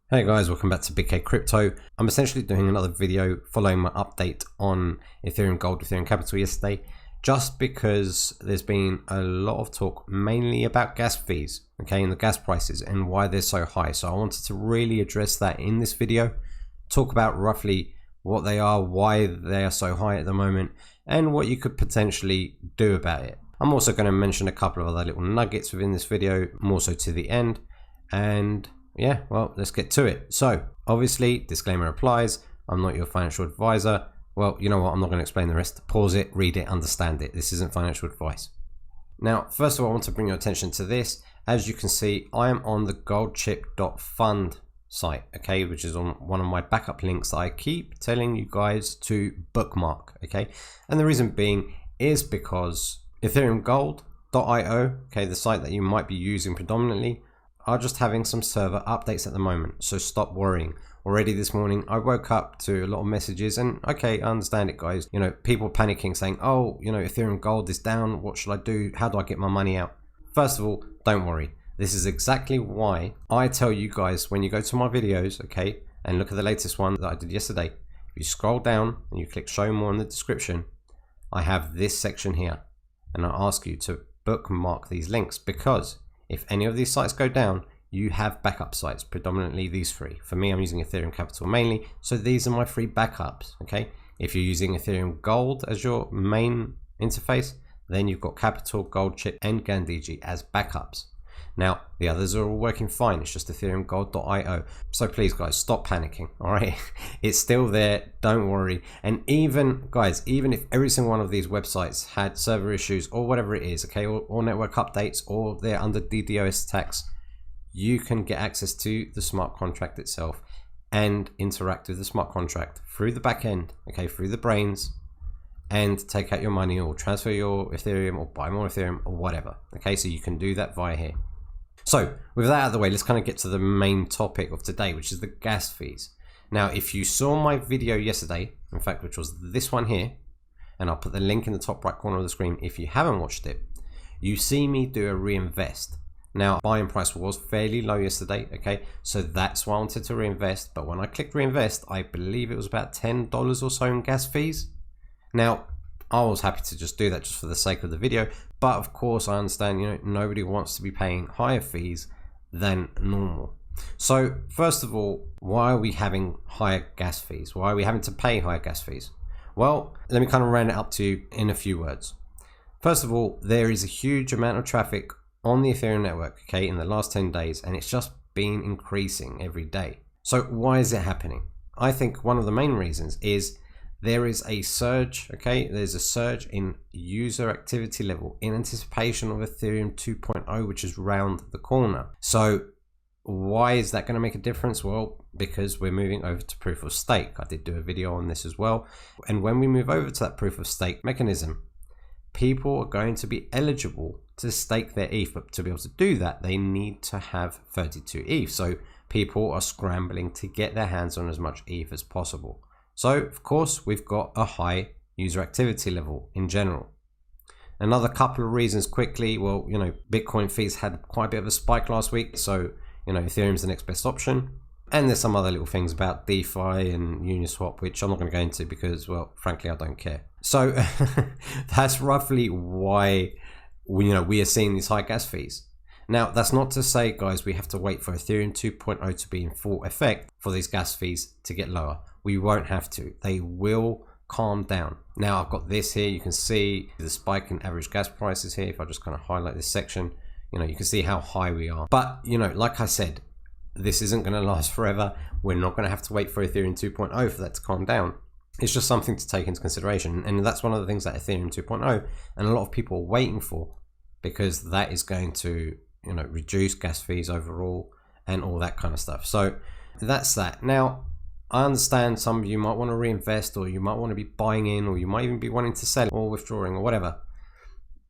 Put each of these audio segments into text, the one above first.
Hey guys, welcome back to BigK Crypto. I'm essentially doing another video following my update on Ethereum Gold, Ethereum Capital yesterday, just because there's been a lot of talk mainly about gas fees, okay, and the gas prices and why they're so high. So I wanted to really address that in this video, talk about roughly what they are, why they are so high at the moment, and what you could potentially do about it. I'm also going to mention a couple of other little nuggets within this video, more so to the end, and yeah, well, let's get to it. So obviously, disclaimer applies. I'm not your financial advisor. Well, you know what? I'm not going to explain the rest. Pause it, read it, understand it. This isn't financial advice. Now, first of all, I want to bring your attention to this. As you can see, I am on the goldchip.fund site, okay, which is on one of my backup links that I keep telling you guys to bookmark, okay? And the reason being is because Ethereum Gold.io, okay, the site that you might be using predominantly, are just having some server updates at the moment, so stop worrying. Already this morning I woke up to a lot of messages, and okay, I understand it, guys, you know, people panicking saying, oh, you know, Ethereum Gold is down, what should I do, how do I get my money out? First of all, don't worry. This is exactly why I tell you guys when you go to my videos, okay, and look at the latest one that I did yesterday. If you scroll down and you click show more in the description, I have this section here, and I ask you to bookmark these links, because if any of these sites go down, you have backup sites, predominantly these three. For me, I'm using Ethereum Capital mainly, so these are my free backups, okay? If you're using Ethereum Gold as your main interface, then you've got Capital, Goldchip, and Gandiji as backups. Now, the others are all working fine. It's just Ethereum Gold.io. So please, guys, stop panicking, all right? It's still there, don't worry. And even, guys, even if every single one of these websites had server issues or whatever it is, okay, or network updates, or they're under DDoS attacks, you can get access to the smart contract itself and interact with the smart contract through the back end, okay, through the brains, and take out your money or transfer your Ethereum or buy more Ethereum or whatever, okay? So you can do that via here. So with that out of the way, let's kind of get to the main topic of today, which is the gas fees. Now, if you saw my video yesterday, in fact, which was this one here, and I'll put the link in the top right corner of the screen if you haven't watched it, you see me do a reinvest. Now, buying price was fairly low yesterday, okay? So that's why I wanted to reinvest. But when I clicked reinvest, I believe it was about $10 or so in gas fees. Now, I was happy to just do that just for the sake of the video. But of course, I understand, you know, nobody wants to be paying higher fees than normal. So first of all, why are we having higher gas fees? Why are we having to pay higher gas fees? Well, let me kind of round it up to you in a few words. First of all, there is a huge amount of traffic on the Ethereum network, okay, in the last 10 days, and it's just been increasing every day. So why is it happening? I think one of the main reasons is there is a surge, okay? There's a surge in user activity level in anticipation of Ethereum 2.0, which is round the corner. So why is that going to make a difference? Well, because we're moving over to proof of stake. I did do a video on this as well. And when we move over to that proof of stake mechanism, people are going to be eligible to stake their ETH, but to be able to do that, they need to have 32 ETH. So people are scrambling to get their hands on as much ETH as possible. So of course, we've got a high user activity level in general. Another couple of reasons quickly, well, you know, Bitcoin fees had quite a bit of a spike last week. So, you know, Ethereum's the next best option. And there's some other little things about DeFi and Uniswap, which I'm not going to go into because, well, frankly, I don't care. So that's roughly why we are seeing these high gas fees. Now, that's not to say, guys, we have to wait for Ethereum 2.0 to be in full effect for these gas fees to get lower. We won't have to. They will calm down. Now, I've got this here. You can see the spike in average gas prices here. If I just kind of highlight this section, you know, you can see how high we are. But, you know, like I said, this isn't going to last forever. We're not going to have to wait for Ethereum 2.0 for that to calm down. It's just something to take into consideration. And that's one of the things that Ethereum 2.0 and a lot of people are waiting for, because that is going to, you know, reduce gas fees overall and all that kind of stuff. So that's that. Now, I understand some of you might want to reinvest, or you might want to be buying in, or you might even be wanting to sell or withdrawing or whatever.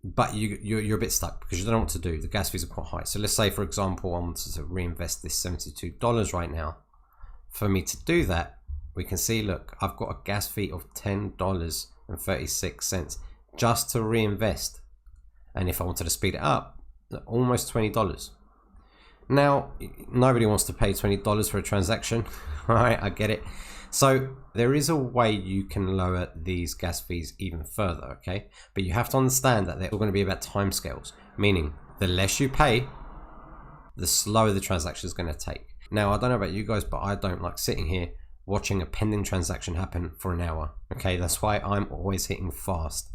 But you're a bit stuck because you don't know what to do. The gas fees are quite high. So let's say, for example, I wanted to reinvest this $72 right now. For me to do that, we can see, look, I've got a gas fee of $10.36 just to reinvest. And if I wanted to speed it up, almost $20. Now, nobody wants to pay $20 for a transaction. All right, I get it. So there is a way you can lower these gas fees even further, okay? But you have to understand that they're all going to be about timescales, meaning the less you pay, the slower the transaction is going to take. Now, I don't know about you guys, but I don't like sitting here watching a pending transaction happen for an hour, okay? That's why I'm always hitting fast,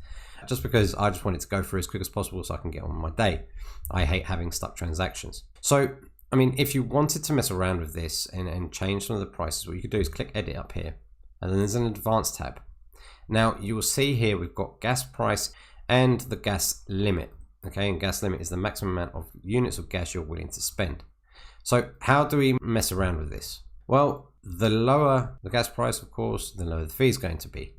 just because I just want it to go through as quick as possible so I can get on with my day. I hate having stuck transactions. So, I mean, if you wanted to mess around with this and change some of the prices, what you could do is click edit up here, and then there's an advanced tab. Now you will see here we've got gas price and the gas limit, okay? And gas limit is the maximum amount of units of gas you're willing to spend. So how do we mess around with this? Well, the lower the gas price, of course, the lower the fee is going to be.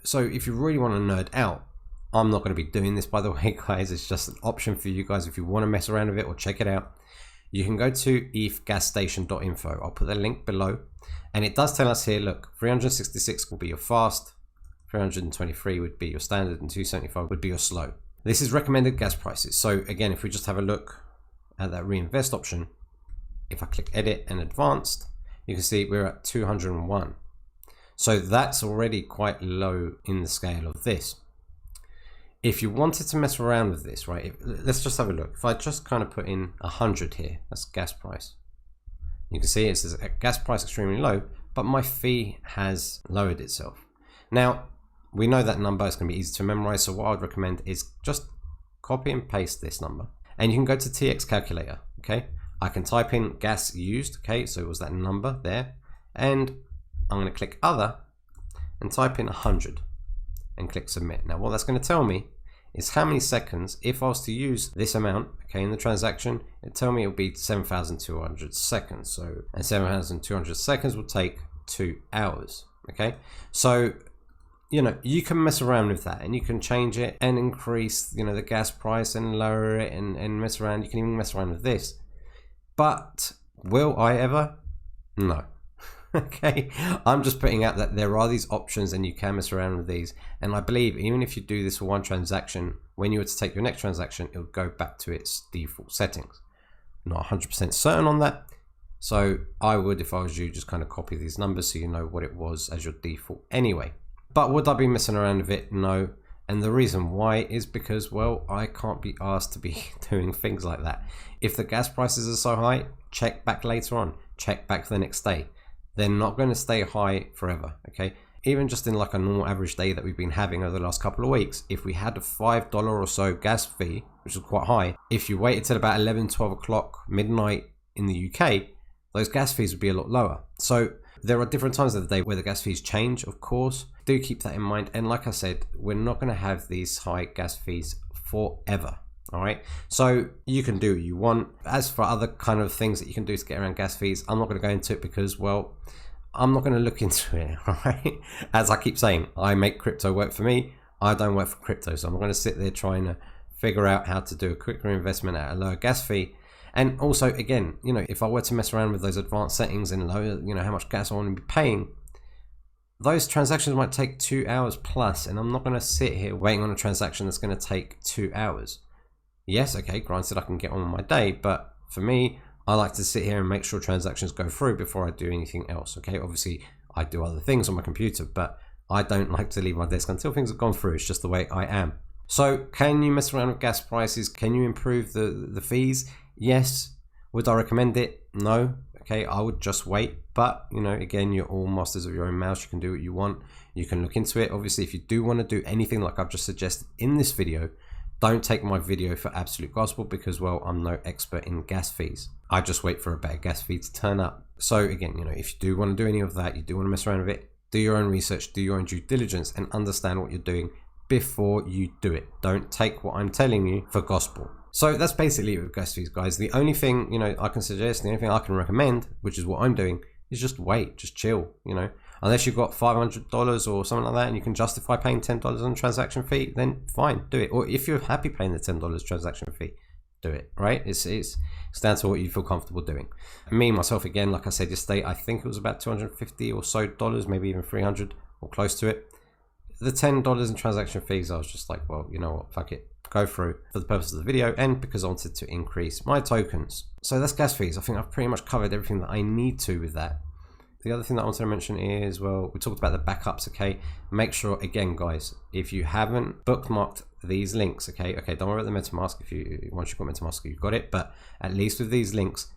So if you really want to nerd out, I'm not going to be doing this, by the way, guys. It's just an option for you guys if you want to mess around with it or check it out. You can go to ethgasstation.info. I'll put the link below. And it does tell us here, look, 366 will be your fast, 323 would be your standard, and 275 would be your slow. This is recommended gas prices. So again, if we just have a look at that reinvest option, if I click edit and advanced, you can see we're at 201. So that's already quite low in the scale of this. If you wanted to mess around with this, right, let's just have a look. If I just kind of put in 100 here, that's gas price. You can see it says gas price extremely low, but my fee has lowered itself. Now, we know that number is going to be easy to memorize, so what I would recommend is just copy and paste this number. And you can go to TX calculator, okay? I can type in gas used, okay, so it was that number there. And I'm going to click other and type in 100 and click submit. Now, what that's going to tell me is how many seconds, if I was to use this amount, okay, in the transaction, it tell me it'll be 7,200 seconds. So, and 7,200 seconds will take 2 hours, okay? So, you know, you can mess around with that and you can change it and increase, you know, the gas price and lower it and mess around. You can even mess around with this. But will I ever? No. Okay, I'm just putting out that there are these options and you can mess around with these. And I believe even if you do this for one transaction, when you were to take your next transaction, it'll go back to its default settings. Not 100% certain on that. So I would, if I was you, just kind of copy these numbers so you know what it was as your default anyway. But would I be messing around with it? No. And the reason why is because, well, I can't be asked to be doing things like that. If the gas prices are so high, check back later on, check back the next day. They're not going to stay high forever, okay? Even just in like a normal average day that we've been having over the last couple of weeks, if we had a $5 or so gas fee, which is quite high, if you waited till about 11, 12 o'clock, midnight in the UK, those gas fees would be a lot lower. So there are different times of the day where the gas fees change, of course. Do keep that in mind. And like I said, we're not going to have these high gas fees forever. All right, so you can do what you want. As for other kind of things that you can do to get around gas fees, I'm not going to go into it because, well, I'm not going to look into it. All right, as I keep saying, I make crypto work for me. I don't work for crypto, so I'm not going to sit there trying to figure out how to do a quicker investment at a lower gas fee. And also, again, you know, if I were to mess around with those advanced settings and lower, you know, how much gas I want to be paying, those transactions might take 2 hours plus, and I'm not going to sit here waiting on a transaction that's going to take 2 hours. Yes, okay, granted I can get on with my day, but for me, I like to sit here and make sure transactions go through before I do anything else, okay? Obviously, I do other things on my computer, but I don't like to leave my desk until things have gone through. It's just the way I am. So, can you mess around with gas prices? Can you improve the fees? Yes. Would I recommend it? No. Okay, I would just wait. But, you know, again, you're all masters of your own mouse. You can do what you want. You can look into it. Obviously, if you do want to do anything like I've just suggested in this video, don't take my video for absolute gospel because, well, I'm no expert in gas fees. I just wait for a better gas fee to turn up. So again, you know, if you do want to do any of that, you do want to mess around with it, do your own research, do your own due diligence and understand what you're doing before you do it. Don't take what I'm telling you for gospel. So that's basically it with gas fees, guys. The only thing, you know, I can suggest, the only thing I can recommend, which is what I'm doing, is just wait, just chill, you know. Unless you've got $500 or something like that and you can justify paying $10 on a transaction fee, then fine, do it. Or if you're happy paying the $10 transaction fee, do it, right? It's down to what you feel comfortable doing. Me, myself, again, like I said yesterday, I think it was about $250 or so, maybe even 300 or close to it. The $10 in transaction fees, I was just like, well, you know what, fuck it. go through for the purpose of the video and because I wanted to increase my tokens. So that's gas fees. I think I've pretty much covered everything that I need to with that. The other thing that I wanted to mention is, well, we talked about the backups, okay? Make sure, again, guys, if you haven't bookmarked these links, okay, don't worry about the MetaMask. Once you've got MetaMask, you've got it, but at least with these links,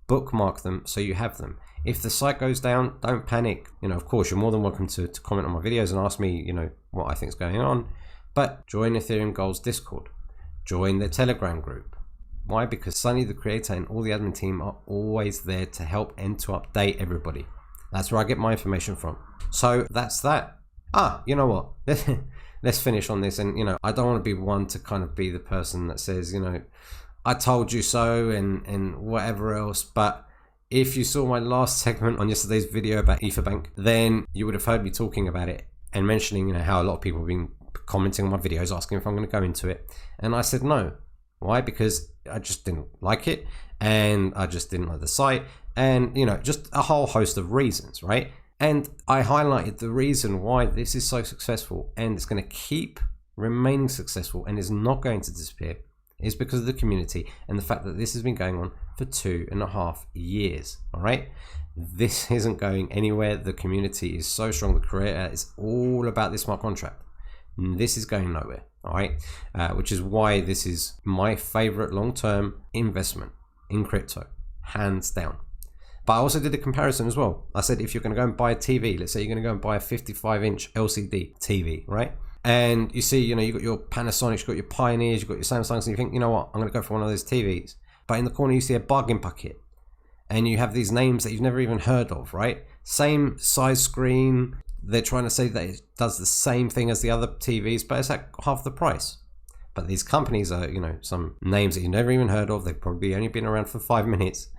bookmark them so you have them. If the site goes down, don't panic. You know, of course, you're more than welcome to comment on my videos and ask me, you know, what I think is going on, but join Ethereum Gold's Discord, join the Telegram group. Why? Because Sunny, the creator, and all the admin team are always there to help and to update everybody. That's where I get my information from. So that's that. You know what? Let's finish on this. And, you know, I don't want to be one to kind of be the person that says, you know, I told you so and whatever else. But if you saw my last segment on yesterday's video about Etherbank, then you would have heard me talking about it and mentioning, you know, how a lot of people have been commenting on my videos asking if I'm going to go into it. And I said no. Why? Because I just didn't like it and I just didn't like the site. And, you know, just a whole host of reasons, right? And I highlighted the reason why this is so successful and it's going to keep remaining successful and is not going to disappear is because of the community and the fact that this has been going on for 2.5 years, all right? This isn't going anywhere. The community is so strong. The creator is all about this smart contract. This is going nowhere, all right? Which is why this is my favorite long-term investment in crypto, hands down. But I also did a comparison as well. I said, if you're going to go and buy a TV, let's say you're going to go and buy a 55-inch LCD TV, right? And you see, you know, you've got your Panasonics, you've got your Pioneers, you've got your Samsungs, and you think, you know what, I'm going to go for one of those TVs. But in the corner, you see a bargain bucket. And you have these names that you've never even heard of, right? Same size screen. They're trying to say that it does the same thing as the other TVs, but it's at half the price. But these companies are, you know, some names that you've never even heard of. They've probably only been around for 5 minutes.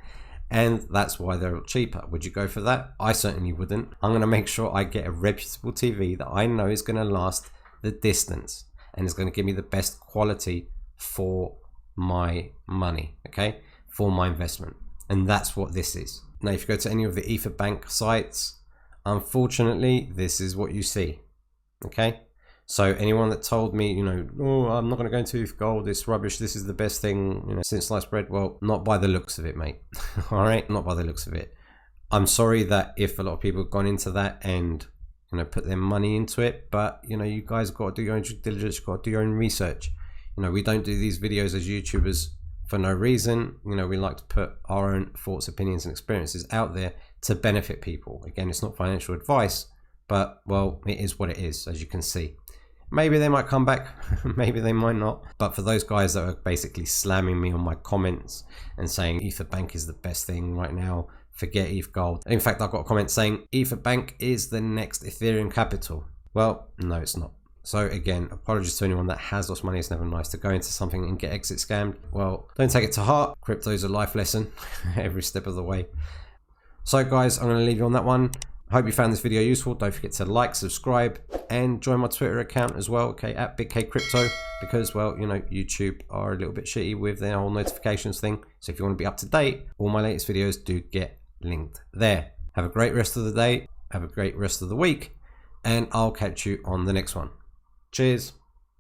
And that's why they're cheaper. Would you go for that? I certainly wouldn't. I'm going to make sure I get a reputable TV that I know is going to last the distance and is going to give me the best quality for my money, okay? For my investment. And that's what this is. Now, if you go to any of the Etherbank sites, unfortunately, this is what you see, okay? So anyone that told me, you know, oh, I'm not going to go into gold, it's rubbish, this is the best thing, you know, since sliced bread, well, not by the looks of it, mate. All right, not by the looks of it. I'm sorry that if a lot of people have gone into that and, you know, put their money into it, but, you know, you guys got to do your own due diligence, you've got to do your own research. You know, we don't do these videos as YouTubers for no reason. You know, we like to put our own thoughts, opinions, and experiences out there to benefit people. Again, it's not financial advice, but, well, it is what it is, as you can see. Maybe they might come back, maybe they might not. But for those guys that are basically slamming me on my comments and saying Etherbank is the best thing right now, forget ETH Gold. In fact, I've got a comment saying Etherbank is the next Ethereum capital. Well, no, it's not. So again, apologies to anyone that has lost money. It's never nice to go into something and get exit scammed. Well, don't take it to heart. Crypto is a life lesson every step of the way. So guys, I'm going to leave you on that one. I hope you found this video useful. Don't forget to like, subscribe, and join my Twitter account as well, okay, at BigK Crypto, because, well, you know, YouTube are a little bit shitty with their whole notifications thing. So if you want to be up to date, all my latest videos do get linked there. Have a great rest of the day. Have a great rest of the week, and I'll catch you on the next one. Cheers.